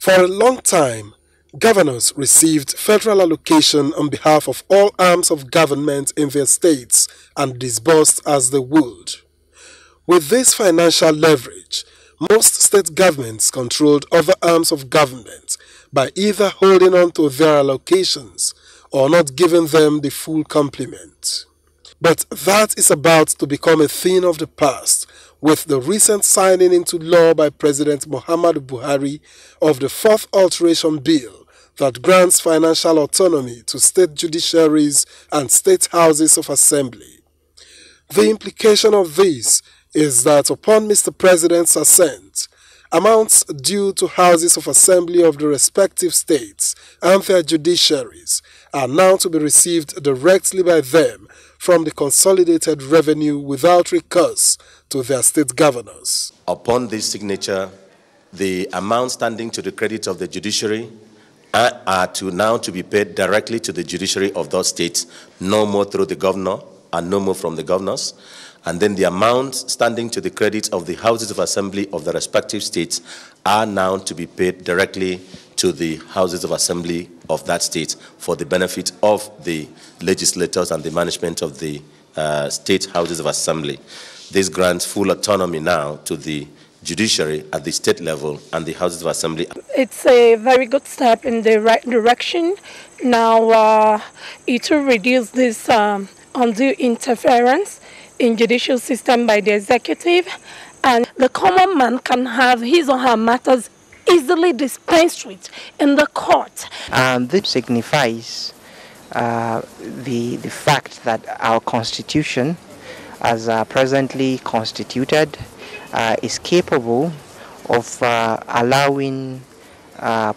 For a long time, governors received federal allocation on behalf of all arms of government in their states and disbursed as they would. With this financial leverage, most state governments controlled other arms of government by either holding on to their allocations or not giving them the full complement. But that is about to become a thing of the past with the recent signing into law by President Muhammadu Buhari of the Fourth Alteration Bill that grants financial autonomy to state judiciaries and state houses of assembly. The implication of this is that upon Mr. President's assent, amounts due to houses of assembly of the respective states and their judiciaries are now to be received directly by them from the consolidated revenue without recourse to their state governors. Upon this signature, the amount standing to the credit of the judiciary are now to be paid directly to the judiciary of those states, no more through the governor and no more from the governors. And then the amounts standing to the credit of the houses of assembly of the respective states are now to be paid directly to the houses of assembly of that state for the benefit of the legislators and the management of the state houses of assembly. This grants full autonomy now to the judiciary at the state level and the houses of assembly. It's a very good step in the right direction. Now it will reduce this undue interference in judicial system by the executive, and the common man can have his or her matters easily dispensed with in the court. This signifies the fact that our constitution, as presently constituted, is capable of allowing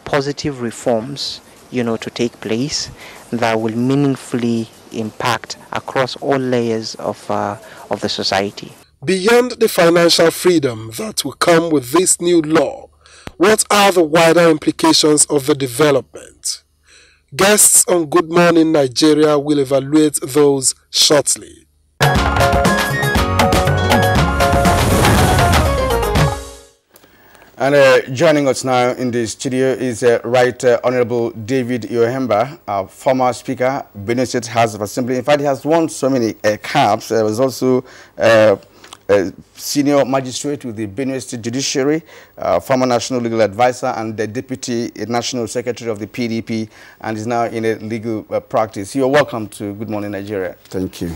positive reforms, to take place that will meaningfully impact across all layers of the society. Beyond the financial freedom that will come with this new law, what are the wider implications of the development? Guests on Good Morning Nigeria will evaluate those shortly. And joining us now in the studio is Right Honorable David Yohemba, former Speaker, Benue State House of Assembly. In fact, he has won so many caps. He was also a senior magistrate with the Benue State Judiciary, former National Legal Advisor, and the Deputy National Secretary of the PDP, and is now in a legal practice. You're welcome to Good Morning Nigeria. Thank you.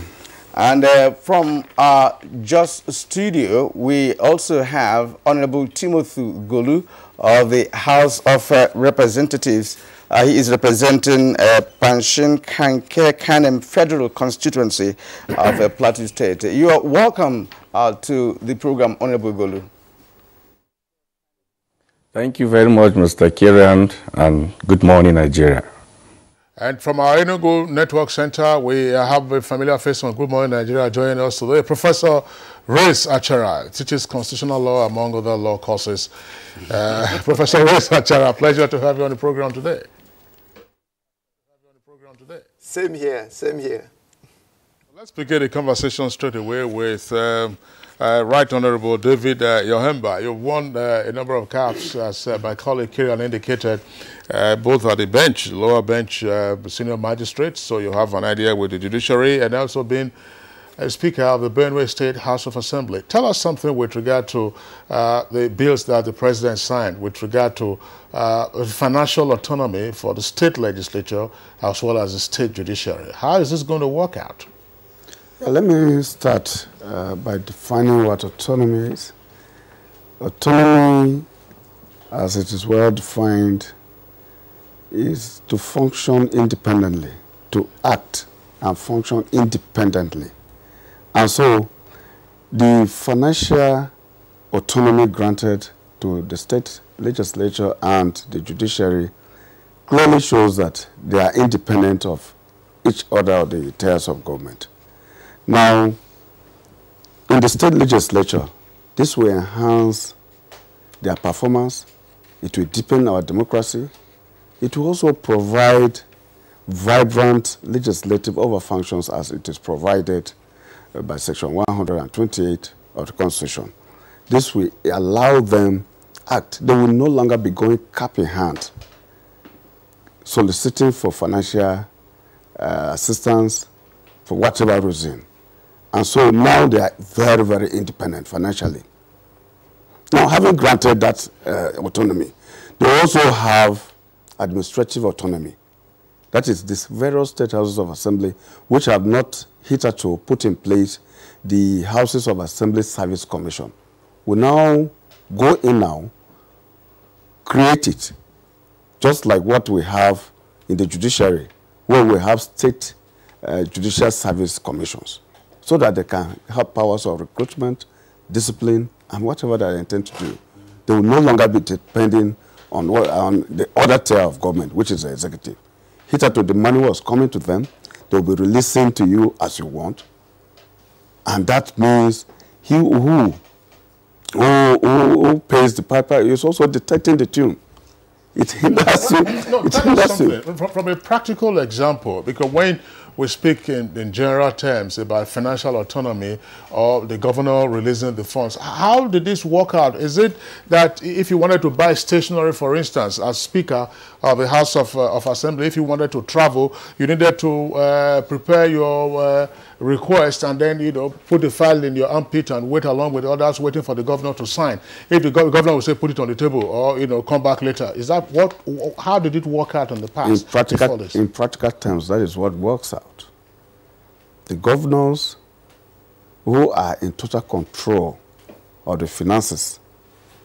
And from our Just Studio, we also have Honorable Timothy Golu of the House of Representatives. He is representing Panshin Kanke Kanem Federal Constituency of Plateau State. You are welcome to the program, Honorable Golu. Thank you very much, Mr. Kieran, and good morning, Nigeria. And from our Enugu Network Center, we have a familiar face on Good Morning Nigeria joining us today. Professor Reyes Achara teaches constitutional law among other law courses. Professor Reyes Achara, pleasure to have you on the program today. Same here, same here. Let's begin the conversation straight away with Right Honorable David Yohemba. You've won a number of caps, as my colleague Kieran indicated, both at the bench, lower bench, senior magistrates, so you have an idea with the judiciary, and also being a Speaker of the Benue State House of Assembly. Tell us something with regard to the bills that the President signed with regard to financial autonomy for the state legislature as well as the state judiciary. How is this going to work out? Let me start by defining what autonomy is. Autonomy, as it is well defined, is to function independently, to act and function independently. And so the financial autonomy granted to the state legislature and the judiciary clearly shows that they are independent of each other of the tiers of government. Now, in the state legislature, this will enhance their performance, it will deepen our democracy, it will also provide vibrant legislative overfunctions as it is provided by Section 128 of the Constitution. This will allow them act, they will no longer be going cap in hand, soliciting for financial assistance for whatever reason. And so now they are very, very independent financially. Now, having granted that autonomy, they also have administrative autonomy. That is, these various state houses of assembly, which have not hitherto put in place the Houses of Assembly Service Commission, will now go in now, create it, just like what we have in the judiciary, where we have state judicial service commissions, so that they can have powers of recruitment, discipline, and whatever they intend to do. They will no longer be depending on the other tier of government, which is the executive. Hitherto, the money was coming to them. They will be releasing to you as you want. And that means he who pays the piper is also detecting the tune. It hinders you. No, it hinders you. From a practical example, because when we speak in general terms about financial autonomy or the governor releasing the funds, how did this work out? Is it that if you wanted to buy stationery, for instance, as Speaker of the House of Assembly, if you wanted to travel, you needed to prepare your request and then, put the file in your armpit and wait along with others waiting for the governor to sign? If the governor will say, put it on the table or, come back later. Is that how did it work out in the past? In practical terms, that is what works out. The governors who are in total control of the finances,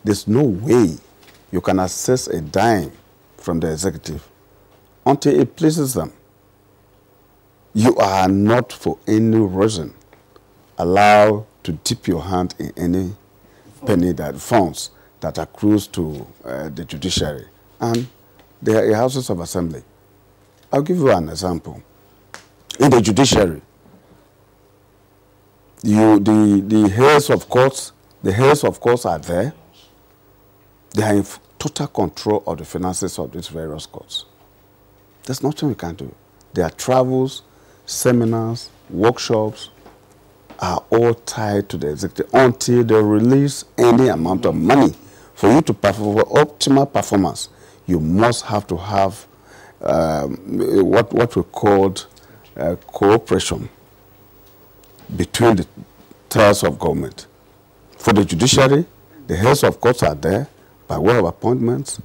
there's no way you can access a dime from the executive until it pleases them. You are not for any reason allowed to dip your hand in any penny funds that accrues to the judiciary and the houses of assembly. I'll give you an example. In the judiciary, the heads of courts are there. They are in total control of the finances of these various courts. There's nothing we can do. Their travels, seminars, workshops are all tied to the executive until they release any amount of money. For you to perform optimal performance, you must have to have what we called cooperation between the tiers of government. For the judiciary, the heads of courts are there by way of appointments.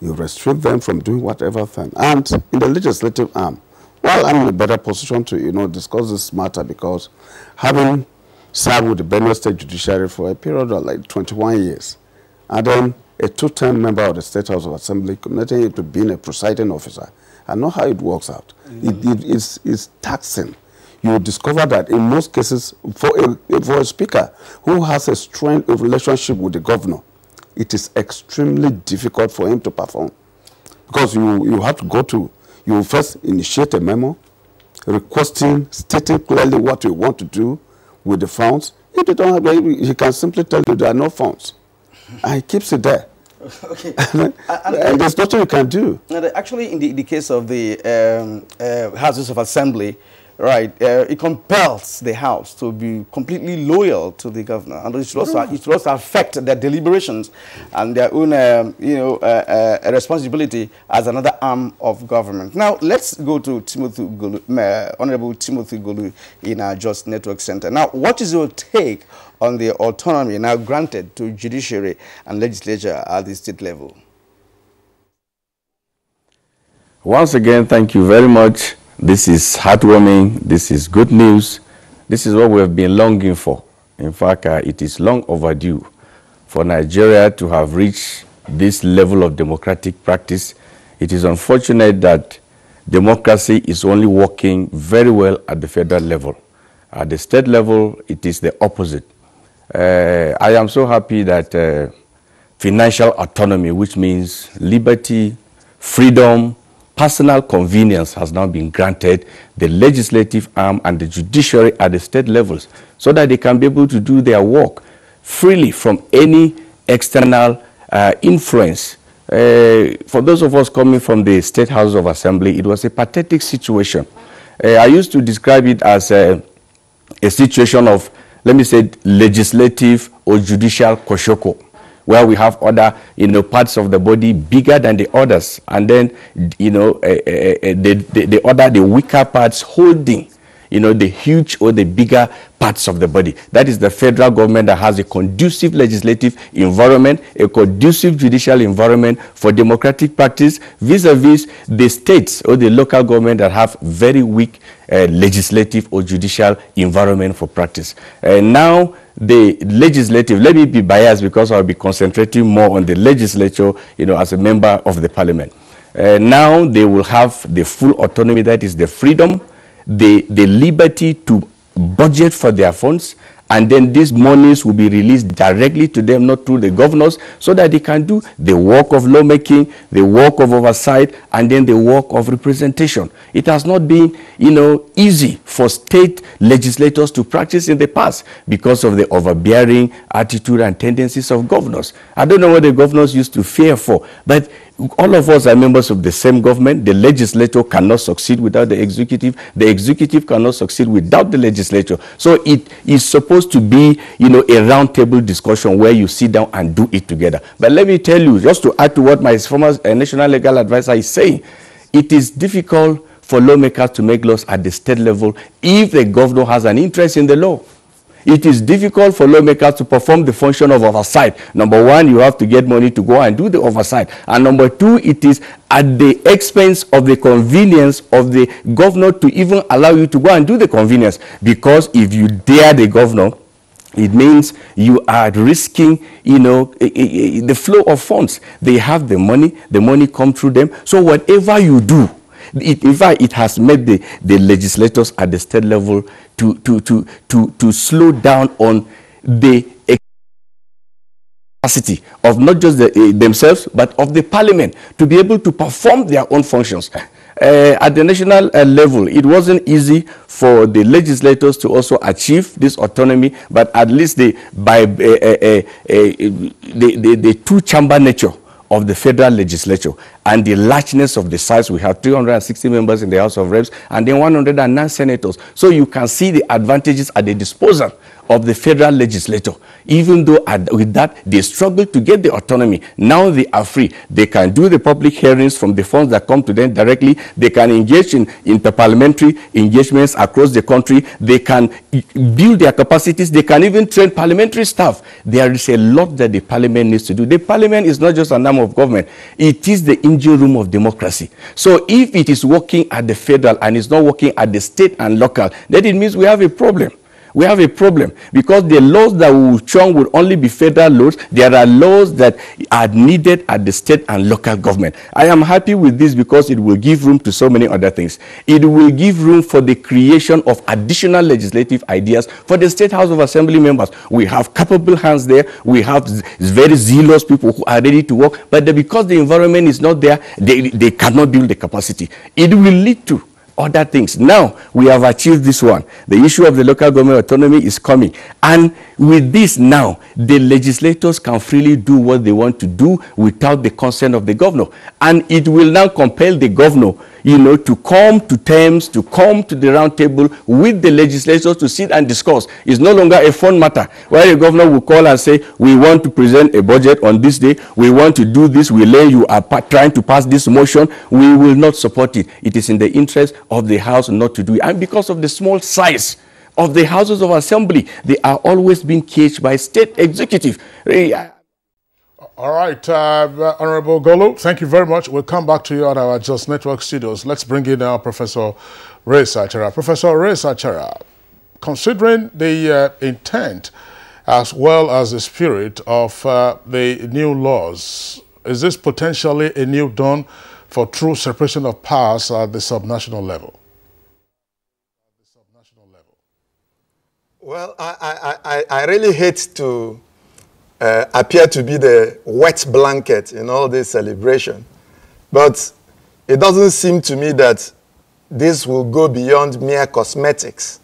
You restrict them from doing whatever thing. And in the legislative arm, well, I'm in a better position to discuss this matter because having served with the Benue State Judiciary for a period of like 21 years, and then a two-term member of the State House of Assembly committing it to being a presiding officer, I know how it works out. It's taxing. You will discover that in most cases, for a speaker who has a strained relationship with the governor, it is extremely difficult for him to perform. Because you have to go to, you will first initiate a memo, stating clearly what you want to do with the funds. If you don't have, he can simply tell you there are no funds. And he keeps it there. Okay. and there's nothing you can do. Actually, in the case of the Houses of Assembly, right, it compels the House to be completely loyal to the governor, and it should also affect their deliberations and their own, responsibility as another arm of government. Now, let's go to Timothy Golu, Honorable Timothy Golu in our Just Network Center. Now, what is your take on the autonomy now granted to judiciary and legislature at the state level? Once again, thank you very much. This is heartwarming. This is good news. This is what we have been longing for. In fact, it is long overdue for Nigeria to have reached this level of democratic practice. It is unfortunate that democracy is only working very well at the federal level. At the state level, it is the opposite. I am so happy that financial autonomy, which means liberty, freedom, personal convenience, has now been granted the legislative arm and the judiciary at the state levels so that they can be able to do their work freely from any external influence. For those of us coming from the State House of Assembly, it was a pathetic situation. I used to describe it as a situation of, let me say, legislative or judicial koshoko, where we have other, parts of the body bigger than the others, and then, the weaker parts holding, the huge or the bigger parts of the body. That is the federal government that has a conducive legislative environment, a conducive judicial environment for democratic practice, vis-a-vis the states or the local government that have very weak legislative or judicial environment for practice. Now, the legislative, let me be biased because I'll be concentrating more on the legislature, as a member of the parliament. Now they will have the full autonomy, that is the freedom, the liberty to budget for their funds, and then these monies will be released directly to them, not through the governors, so that they can do the work of lawmaking, the work of oversight, and then the work of representation. It has not been, easy for state legislators to practice in the past because of the overbearing attitude and tendencies of governors. I don't know what the governors used to fear for, but all of us are members of the same government. The legislature cannot succeed without the executive. The executive cannot succeed without the legislature. So it is supposed to be, a round table discussion where you sit down and do it together. But let me tell you, just to add to what my former national legal advisor is saying, it is difficult for lawmakers to make laws at the state level if the governor has an interest in the law. It is difficult for lawmakers to perform the function of oversight. Number one, you have to get money to go and do the oversight. And number two, it is at the expense of the convenience of the governor to even allow you to go and do the convenience. Because if you dare the governor, it means you are risking, the flow of funds. They have the money come through them. So whatever you do, in fact, it has made the legislators at the state level to slow down on the capacity of not just themselves, but of the parliament to be able to perform their own functions. At the national level, it wasn't easy for the legislators to also achieve this autonomy, but at least the two-chamber nature of the federal legislature and the largeness of the size, we have 360 members in the House of Reps and then 109 senators. So you can see the advantages at the disposal of the federal legislature. Even though with that, they struggle to get the autonomy. Now they are free. They can do the public hearings from the funds that come to them directly. They can engage in interparliamentary engagements across the country. They can build their capacities. They can even train parliamentary staff. There is a lot that the parliament needs to do. The parliament is not just an arm of government. It is the engine room of democracy. So if it is working at the federal and it's not working at the state and local, then it means we have a problem. We have a problem because the laws that we will churn will only be federal laws. There are laws that are needed at the state and local government. I am happy with this because it will give room to so many other things. It will give room for the creation of additional legislative ideas for the State House of Assembly members. We have capable hands there. We have very zealous people who are ready to work. But because the environment is not there, they cannot build the capacity. It will lead to other things. Now, we have achieved this one. The issue of the local government autonomy is coming. And with this now, the legislators can freely do what they want to do without the consent of the governor. And it will now compel the governor, to come to terms, to come to the round table with the legislators to sit and discuss. It's no longer a fun matter where the governor will call and say, we want to present a budget on this day. We want to do this. We learn you are trying to pass this motion. We will not support it. It is in the interest of the House not to do it. And because of the small size of the Houses of Assembly, they are always being caged by state executive. All right, Honorable Golo, thank you very much. We'll come back to you on our Just Network studios. Let's bring in now Professor Reza Achara. Professor Reza Achara, considering the intent as well as the spirit of the new laws, is this potentially a new dawn for true separation of powers at the subnational level? Well, I really hate to appear to be the wet blanket in all this celebration. But it doesn't seem to me that this will go beyond mere cosmetics.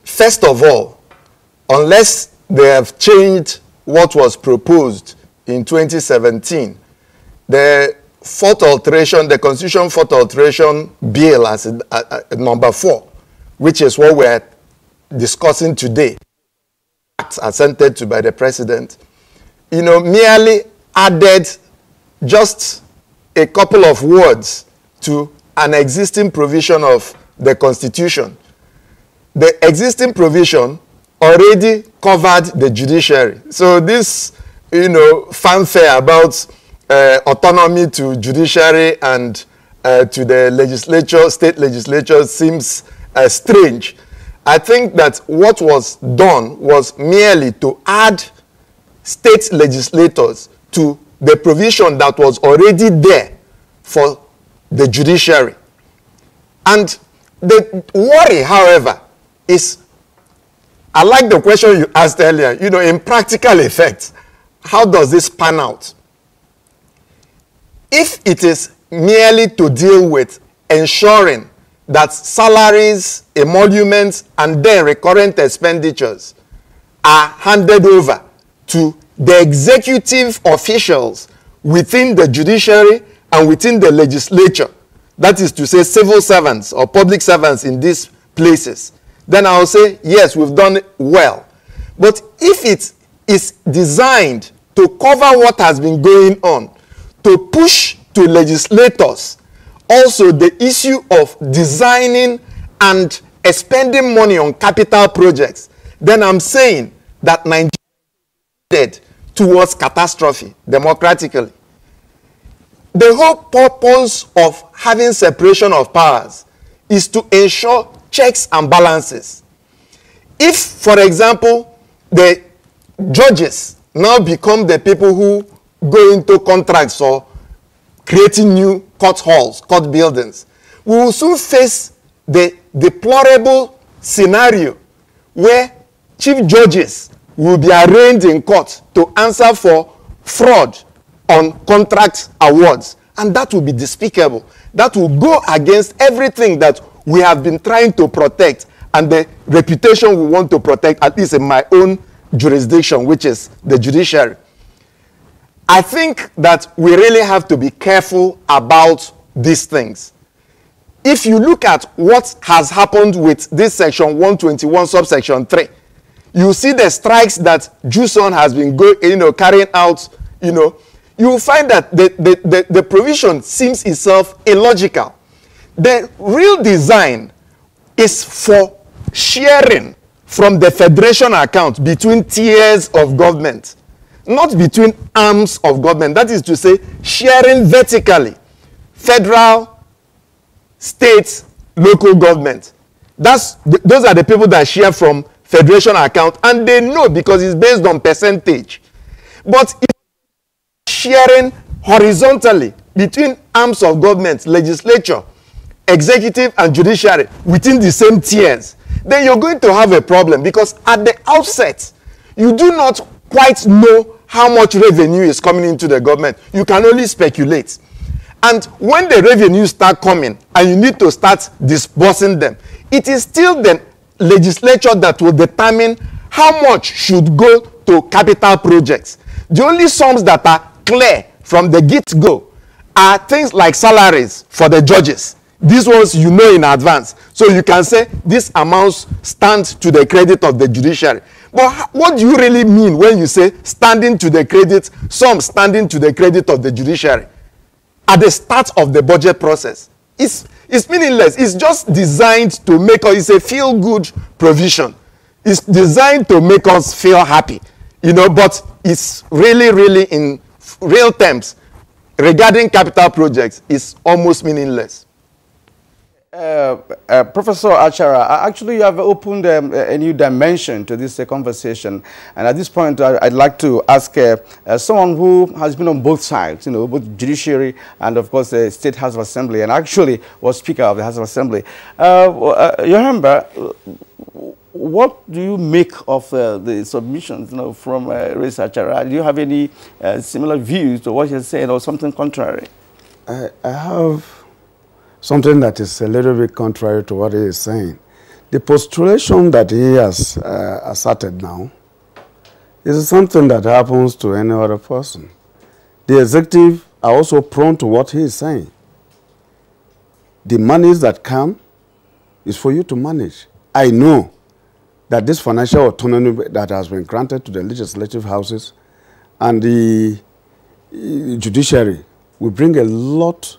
First of all, unless they have changed what was proposed in 2017, the fourth alteration, the Constitution fourth alteration bill as number 4, which is what we're discussing today, assented to by the President, merely added just a couple of words to an existing provision of the Constitution. The existing provision already covered the judiciary. So this, fanfare about autonomy to judiciary and to the legislature, state legislature, seems strange. I think that what was done was merely to add state legislators to the provision that was already there for the judiciary. And the worry, however, is, I like the question you asked earlier, in practical effect, how does this pan out? If it is merely to deal with ensuring that salaries, emoluments, and then recurrent expenditures are handed over to the executive officials within the judiciary and within the legislature, that is to say civil servants or public servants in these places, then I'll say, yes, we've done it well. But if it is designed to cover what has been going on, to push to legislators also the issue of designing and expending money on capital projects, then I'm saying that Nigeria is headed towards catastrophe democratically. The whole purpose of having separation of powers is to ensure checks and balances. If, for example, the judges now become the people who go into contracts or creating new court halls, court buildings, we will soon face the deplorable scenario where chief judges will be arraigned in court to answer for fraud on contract awards. And that will be despicable. That will go against everything that we have been trying to protect and the reputation we want to protect, at least in my own jurisdiction, which is the judiciary. I think that we really have to be careful about these things. If you look at what has happened with this section 121 subsection 3, you see the strikes that JUSON has been carrying out, you will find that the provision seems itself illogical. The real design is for sharing from the federation account between tiers of government, not between arms of government. That is to say, sharing vertically, federal, state, local government. Those are the people that share from federation account, and they know because it's based on percentage. But if sharing horizontally between arms of government, legislature, executive, and judiciary within the same tiers, then you're going to have a problem, because at the outset, you do not quite know how much revenue is coming into the government. You can only speculate. And when the revenues start coming and you need to start disbursing them, it is still the legislature that will determine how much should go to capital projects. The only sums that are clear from the get-go are things like salaries for the judges. These ones you know in advance. So you can say these amounts stand to the credit of the judiciary. But what do you really mean when you say standing to the credit, some standing to the credit of the judiciary at the start of the budget process? It's meaningless. It's just designed to make us, it's a feel-good provision. It's designed to make us feel happy, but it's really in real terms, regarding capital projects, is almost meaningless. Professor Achara, actually you have opened a new dimension to this conversation, and at this point I'd like to ask someone who has been on both sides, both judiciary and of course the State House of Assembly, and actually was Speaker of the House of Assembly. Yohemba, what do you make of the submissions from Ms. Achara? Do you have any similar views to what you're saying, or something contrary? I have something that is a little bit contrary to what he is saying. The postulation that he has asserted now is something that happens to any other person. The executive are also prone to what he is saying. The monies that come is for you to manage. I know that this financial autonomy that has been granted to the legislative houses and the judiciary will bring a lot,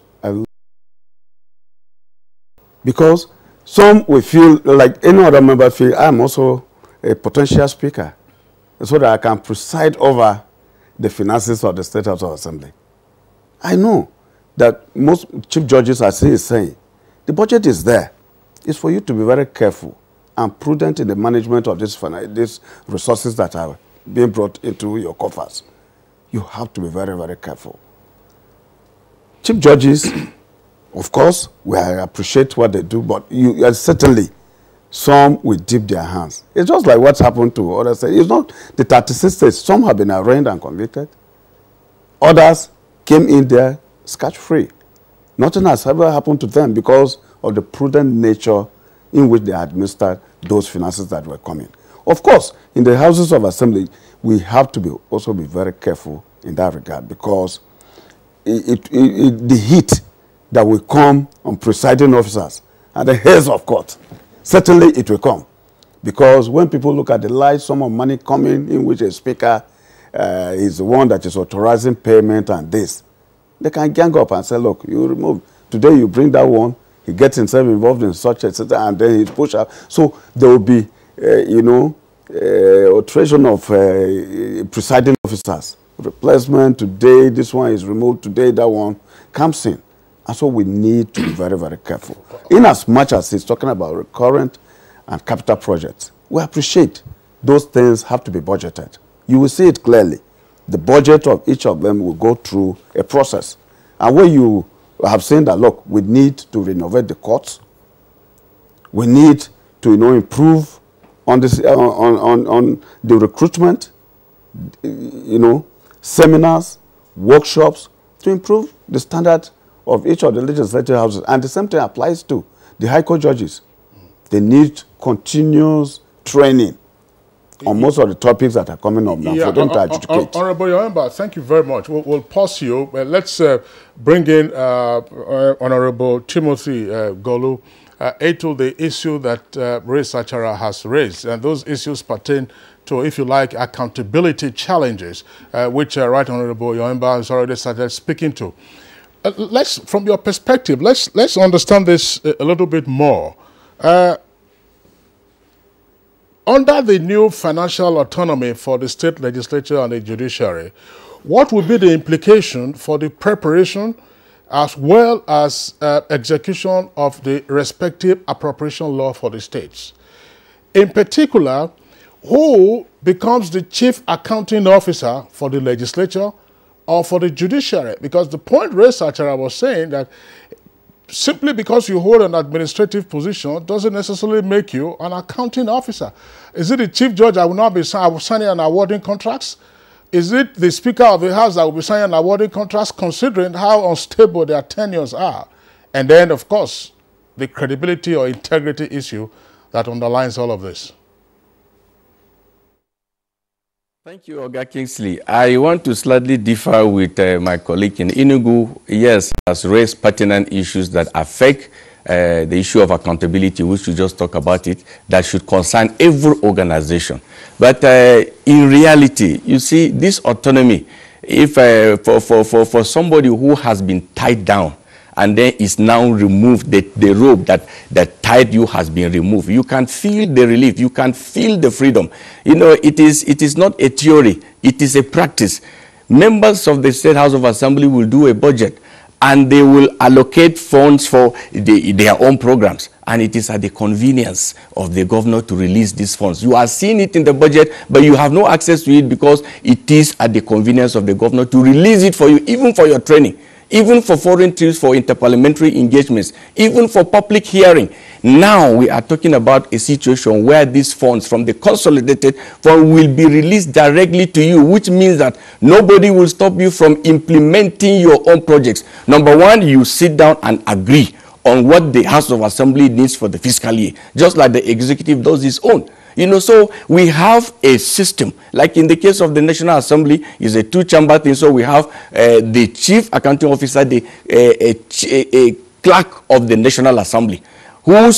because some will feel like any other member feel I'm also a potential speaker, so that I can preside over the finances of the State House of Assembly. I know that most chief judges are saying the budget is there. It's for you to be very careful and prudent in the management of these resources that are being brought into your coffers. You have to be very, very careful. Chief judges, of course, we appreciate what they do, but certainly some will dip their hands. It's just like what's happened to others. It's not the 36 states. Some have been arraigned and convicted. Others came in there scotch-free. Nothing has ever happened to them because of the prudent nature in which they administered those finances that were coming. Of course, in the houses of assembly, we have to also be very careful in that regard, because the heat that will come on presiding officers and the heads of court, certainly it will come. Because when people look at the large sum of money coming in which a speaker is the one that is authorizing payment and this, they can gang up and say, look, you remove. Today you bring that one, he gets himself involved in such etc., and then he's pushed out. So there will be, alteration of presiding officers. Replacement today, this one is removed today, that one comes in. And so we need to be very, very careful. In as much as he's talking about recurrent and capital projects, we appreciate those things have to be budgeted. You will see it clearly. The budget of each of them will go through a process. And when you have seen that, look, we need to renovate the courts, we need to improve on this on the recruitment, seminars, workshops to improve the standard of each of the legislative houses. And the same thing applies to the High Court judges. They need continuous training on most of the topics that are coming up now for them to adjudicate. Honorable Yoemba, thank you very much. We'll pause you. Let's bring in Honorable Timothy Golu to the issue that Ray Sachara has raised. And those issues pertain to, if you like, accountability challenges, which Right Honorable Yoemba has already started speaking to. From your perspective, let's understand this a little bit more. Under the new financial autonomy for the state legislature and the judiciary, what would be the implication for the preparation as well as execution of the respective appropriation law for the states? In particular, who becomes the chief accounting officer for the legislature or for the judiciary? Because the point Ray Sachara was saying that simply because you hold an administrative position doesn't necessarily make you an accounting officer. Is it the chief judge that will not be signing and awarding contracts? Is it the Speaker of the House that will be signing and awarding contracts, considering how unstable their tenures are? And then, of course, the credibility or integrity issue that underlines all of this. Thank you, Oga Kingsley. I want to slightly differ with my colleague in Enugu. Yes, has raised pertinent issues that affect the issue of accountability, which we just talked about it, that should concern every organization. But in reality, you see, this autonomy, if for somebody who has been tied down, and then is now removed, the rope that tied you has been removed. You can feel the relief. You can feel the freedom. It is not a theory. It is a practice. Members of the State House of Assembly will do a budget, and they will allocate funds for their own programs. And it is at the convenience of the governor to release these funds. You are seeing it in the budget, but you have no access to it because it is at the convenience of the governor to release it for you, even for your training, even for foreign trips, for interparliamentary engagements, even for public hearing. Now we are talking about a situation where these funds from the consolidated fund will be released directly to you, which means that nobody will stop you from implementing your own projects. Number one, you sit down and agree on what the House of Assembly needs for the fiscal year, just like the executive does its own. So we have a system, like in the case of the National Assembly, is a two-chamber thing. So we have the chief accounting officer, a clerk of the National Assembly, who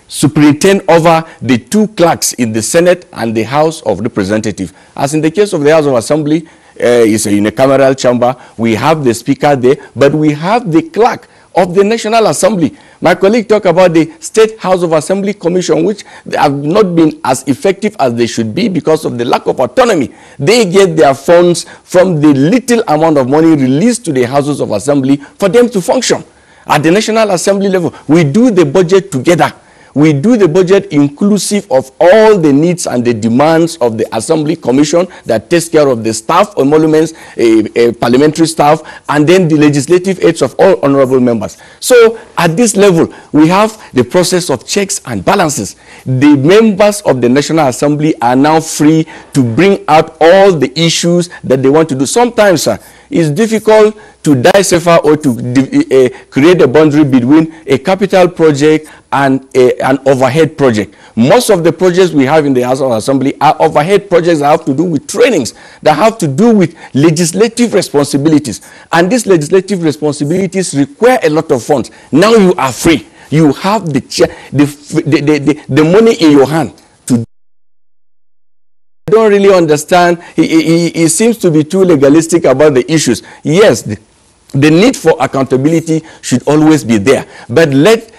superintend over the two clerks in the Senate and the House of Representatives. As in the case of the House of Assembly, it's a unicameral chamber. We have the speaker there, but we have the clerk of the National Assembly. My colleague talked about the State House of Assembly Commission, which have not been as effective as they should be because of the lack of autonomy. They get their funds from the little amount of money released to the Houses of Assembly for them to function. At the National Assembly level, we do the budget together. We do the budget inclusive of all the needs and the demands of the Assembly Commission that takes care of the staff, emoluments, parliamentary staff, and then the legislative aids of all honorable members. So at this level, we have the process of checks and balances. The members of the National Assembly are now free to bring out all the issues that they want to do. Sometimes, it's difficult to decipher or to create a boundary between a capital project and an overhead project. Most of the projects we have in the House of Assembly are overhead projects that have to do with trainings, that have to do with legislative responsibilities. And these legislative responsibilities require a lot of funds. Now you are free. You have the money in your hand. I don't really understand. He seems to be too legalistic about the issues. Yes, the need for accountability should always be there. But let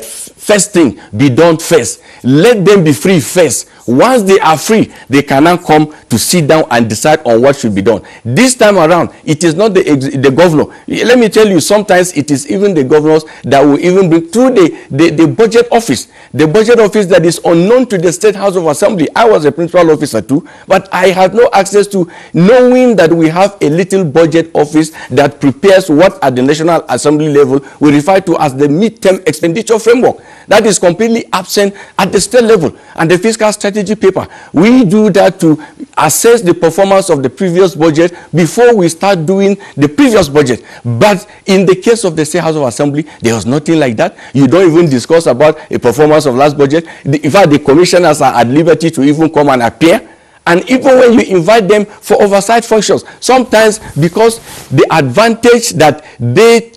first thing be done first. Let them be free first. Once they are free, they can now come to sit down and decide on what should be done. This time around, it is not the governor. Let me tell you, sometimes it is even the governors that will even bring through the budget office. The budget office that is unknown to the State House of Assembly. I was a principal officer too, but I had no access to knowing that we have a little budget office that prepares what at the National Assembly level we refer to as the mid-term expenditure framework. That is completely absent at the state level. And the fiscal strategy paper, we do that to assess the performance of the previous budget before we start doing the previous budget. But in the case of the State House of Assembly, there was nothing like that. You don't even discuss about a performance of last budget. In fact, the commissioners are at liberty to even come and appear. And even when you invite them for oversight functions, sometimes because the advantage that they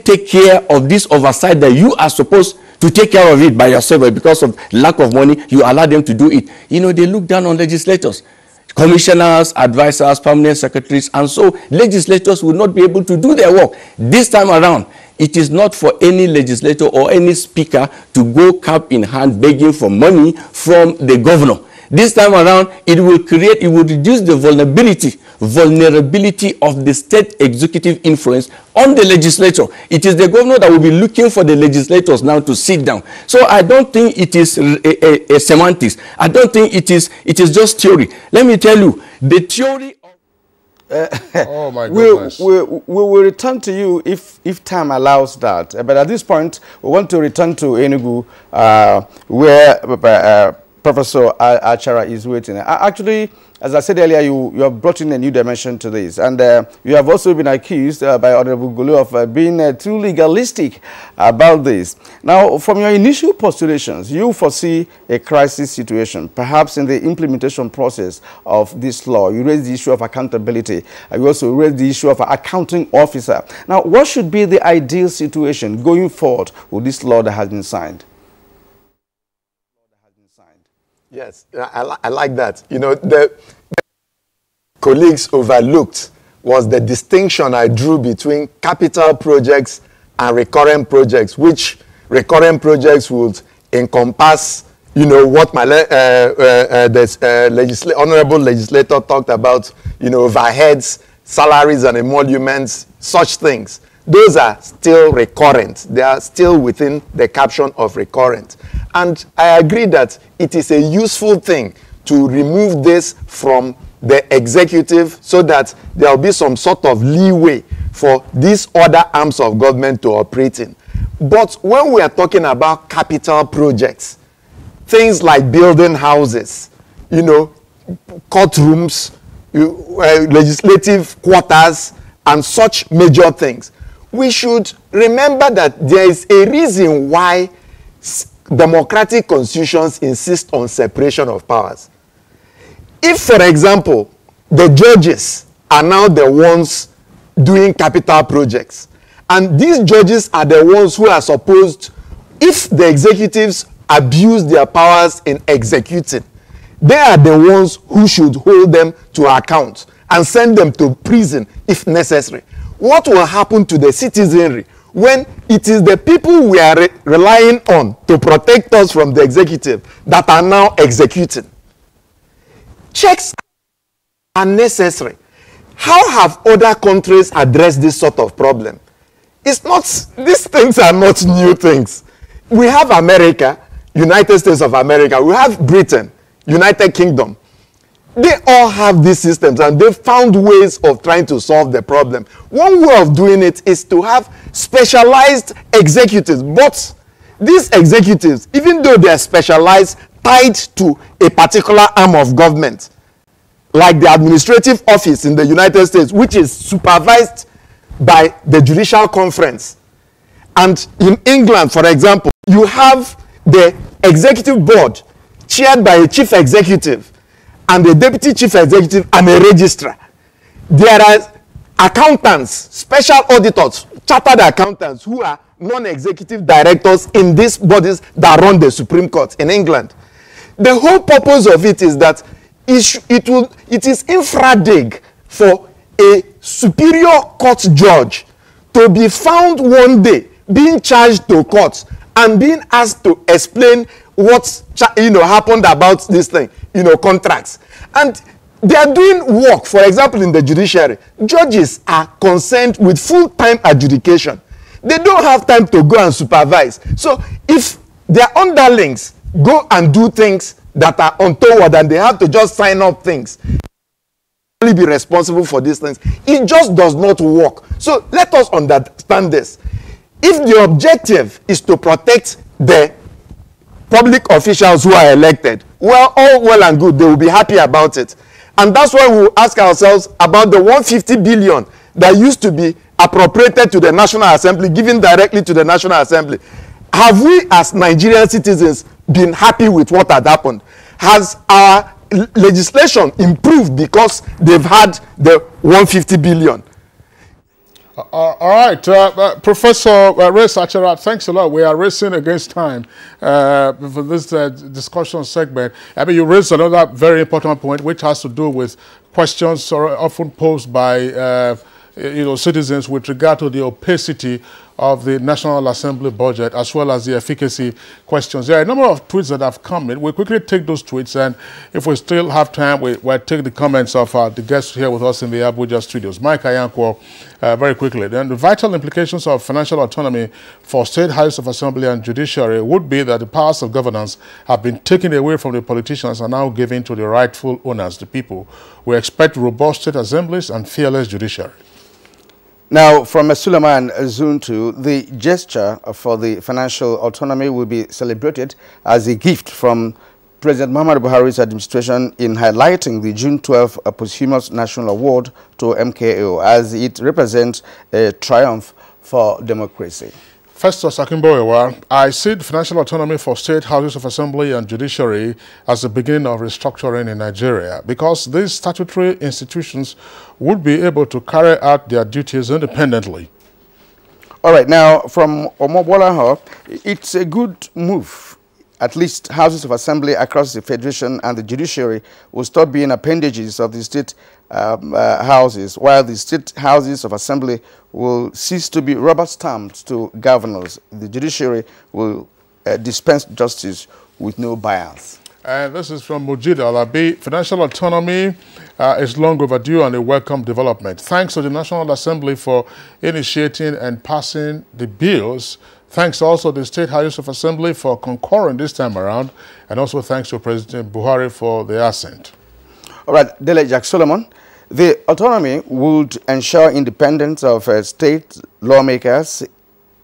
take care of this oversight that you are supposed to take care of it by yourself, but because of lack of money, you allow them to do it. You know, they look down on legislators, commissioners, advisors, permanent secretaries, and so legislators will not be able to do their work. This time around, it is not for any legislator or any speaker to go cap in hand begging for money from the governor. This time around, it will reduce the vulnerability of the state executive influence on the legislature. It is the governor that will be looking for the legislators now to sit down. So I don't think it is a semantics. I don't think it is just theory. Let me tell you, the theory oh my goodness. We will return to you if time allows that. But at this point, we want to return to Enugu, where Professor Achara is waiting. Actually, as I said earlier, you have brought in a new dimension to this. And you have also been accused by Honorable Gulu of being too legalistic about this. Now, from your initial postulations, you foresee a crisis situation, perhaps in the implementation process of this law. You raised the issue of accountability. You also raised the issue of an accounting officer. Now, what should be the ideal situation going forward with this law that has been signed? Yes, I like that. You know, the colleagues overlooked was the distinction I drew between capital projects and recurrent projects, which recurrent projects would encompass, you know, what my honorable legislator talked about, you know, overheads, salaries and emoluments, such things. Those are still recurrent. They are still within the caption of recurrent. And I agree that it is a useful thing to remove this from the executive so that there will be some sort of leeway for these other arms of government to operate in. But when we are talking about capital projects, things like building houses, you know, courtrooms, legislative quarters, and such major things, we should remember that there is a reason why democratic constitutions insist on separation of powers. If, for example, the judges are now the ones doing capital projects, and these judges are the ones who are supposed, if the executives abuse their powers in executing, they are the ones who should hold them to account and send them to prison if necessary. What will happen to the citizenry when it is the people we are relying on to protect us from the executive that are now executing? Checks are necessary. How have other countries addressed this sort of problem? It's not, these things are not new things. We have America, United States of America, we have Britain, United Kingdom. They all have these systems and they found ways of trying to solve the problem. One way of doing it is to have specialized executives. But these executives, even though they are specialized, tied to a particular arm of government, like the administrative office in the United States, which is supervised by the judicial conference. And in England, for example, you have the executive board chaired by a chief executive and a deputy chief executive and a registrar. There are accountants, special auditors, chartered accountants who are non-executive directors in these bodies that run the Supreme Court in England. The whole purpose of it is that it is infra-dig for a superior court judge to be found one day being charged to court and being asked to explain what happened about this thing, contracts. And they are doing work. For example, in the judiciary, judges are concerned with full-time adjudication. They don't have time to go and supervise. So if their underlings go and do things that are untoward and they have to just sign up things, be responsible for these things, it just does not work. So let us understand this. If the objective is to protect the public officials who are elected, well, all well and good, they will be happy about it. And that's why we will ask ourselves about the 150 billion that used to be appropriated to the National Assembly, given directly to the National Assembly. Have we as Nigerian citizens been happy with what had happened? Has our legislation improved because they've had the 150 billion? All right, Professor Ray Sacharat, thanks a lot. We are racing against time for this discussion segment. I mean, you raised another very important point, which has to do with questions often posed by citizens with regard to the opacity of the National Assembly budget, as well as the efficacy questions. There are a number of tweets that have come in. We'll quickly take those tweets, and if we still have time, we'll take the comments of the guests here with us in the Abuja studios. Mike Ayankwo, very quickly. Then the vital implications of financial autonomy for state houses of assembly and judiciary would be that the powers of governance have been taken away from the politicians and now given to the rightful owners, the people. We expect robust state assemblies and fearless judiciary. Now, from Suleiman Zuntu, the gesture for the financial autonomy will be celebrated as a gift from President Muhammadu Buhari's administration in highlighting the June 12 posthumous national award to MKO as it represents a triumph for democracy. Festus Akimboyewa, I see the financial autonomy for state houses of assembly and judiciary as the beginning of restructuring in Nigeria, because these statutory institutions would be able to carry out their duties independently. All right, now from Omobolaho, it's a good move. At least houses of assembly across the federation and the judiciary will stop being appendages of the state houses, while the state houses of assembly will cease to be rubber stamped to governors. The judiciary will dispense justice with no bias. And this is from Mujid Alabi. Financial autonomy is long overdue and a welcome development. Thanks to the National Assembly for initiating and passing the bills. Thanks also to the State House of Assembly for concurring this time around, and also thanks to President Buhari for the assent. All right, Dele Jack Solomon, the autonomy would ensure independence of state lawmakers,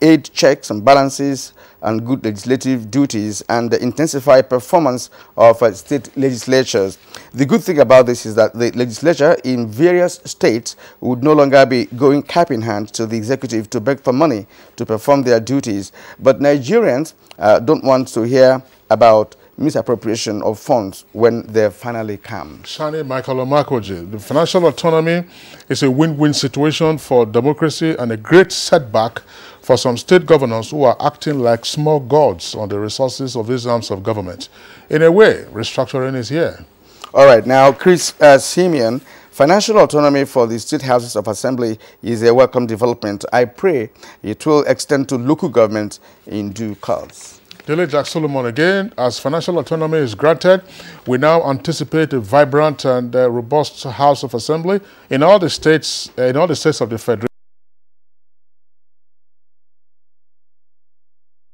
aid checks and balances, and good legislative duties, and intensify performance of state legislatures. The good thing about this is that the legislature in various states would no longer be going cap in hand to the executive to beg for money to perform their duties. But Nigerians don't want to hear about misappropriation of funds when they finally come. Shani Michael Omakoji, the financial autonomy is a win-win situation for democracy and a great setback for some state governors who are acting like small gods on the resources of these arms of government. In a way, restructuring is here. All right, now Chris Simeon, Financial autonomy for the state houses of assembly is a welcome development. I pray it will extend to local government in due course. Dele Jack Solomon again, as financial autonomy is granted, we now anticipate a vibrant and robust House of Assembly in all the states of the Federation.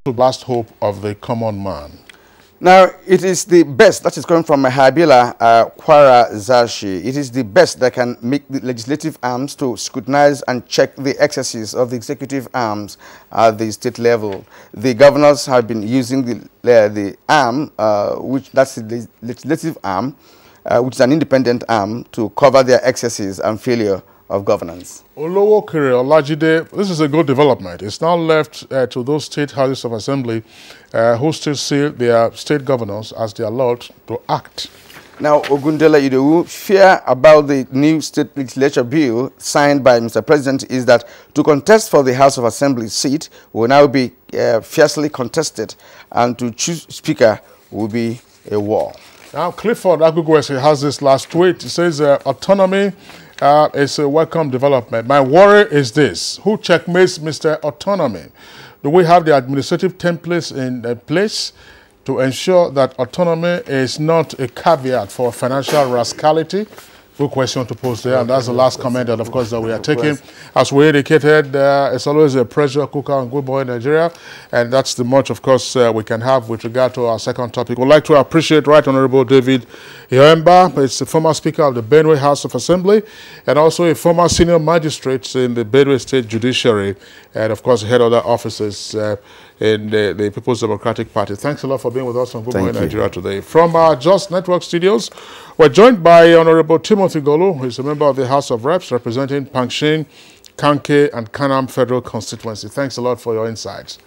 Last hope of the common man. Now, it is the best, that is coming from Mahabila Kwara Zashi, it is the best that can make the legislative arms to scrutinize and check the excesses of the executive arms at the state level. The governors have been using the arm, that's the legislative arm, which is an independent arm, to cover their excesses and failure of governance. Olowo Kere Olajide, this is a good development. It's now left to those state houses of assembly who still see their state governors as their lord to act. Now, Ogundela Idowu, fear about the new state legislature bill signed by Mr. President is that to contest for the House of Assembly seat will now be fiercely contested, and to choose speaker will be a war. Now, Clifford Agugwese has this last tweet. It says, autonomy is a welcome development. My worry is this: who checkmates Mr. Autonomy? Do we have the administrative templates in place to ensure that autonomy is not a caveat for financial rascality? Good question to pose there, and that's the last comment that, of course, that we are taking. As we indicated, it's always a pressure cooker on Good Boy Nigeria, and that's the much, of course, we can have with regard to our second topic. We'd like to appreciate Right Honorable David Ioemba. It's the former Speaker of the Benue House of Assembly, and also a former senior magistrate in the Benue State Judiciary, and, of course, head other offices in the People's Democratic Party. Thanks a lot for being with us on Good Morning Nigeria today. From our Just Network studios, we're joined by Honorable Timothy Golu, who is a member of the House of Reps representing Pangshin, Kanke, and Kanam Federal Constituency. Thanks a lot for your insights.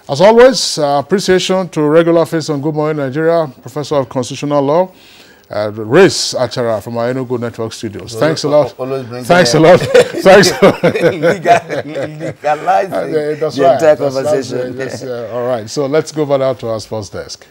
As always, appreciation to regular face on Good Morning Nigeria, Professor of Constitutional Law, Race Achara from our Enugu Network studios. Thanks a lot. Thanks a lot. Thanks a lot. Legalize the entire conversation. All right, so let's go back out to our sports desk.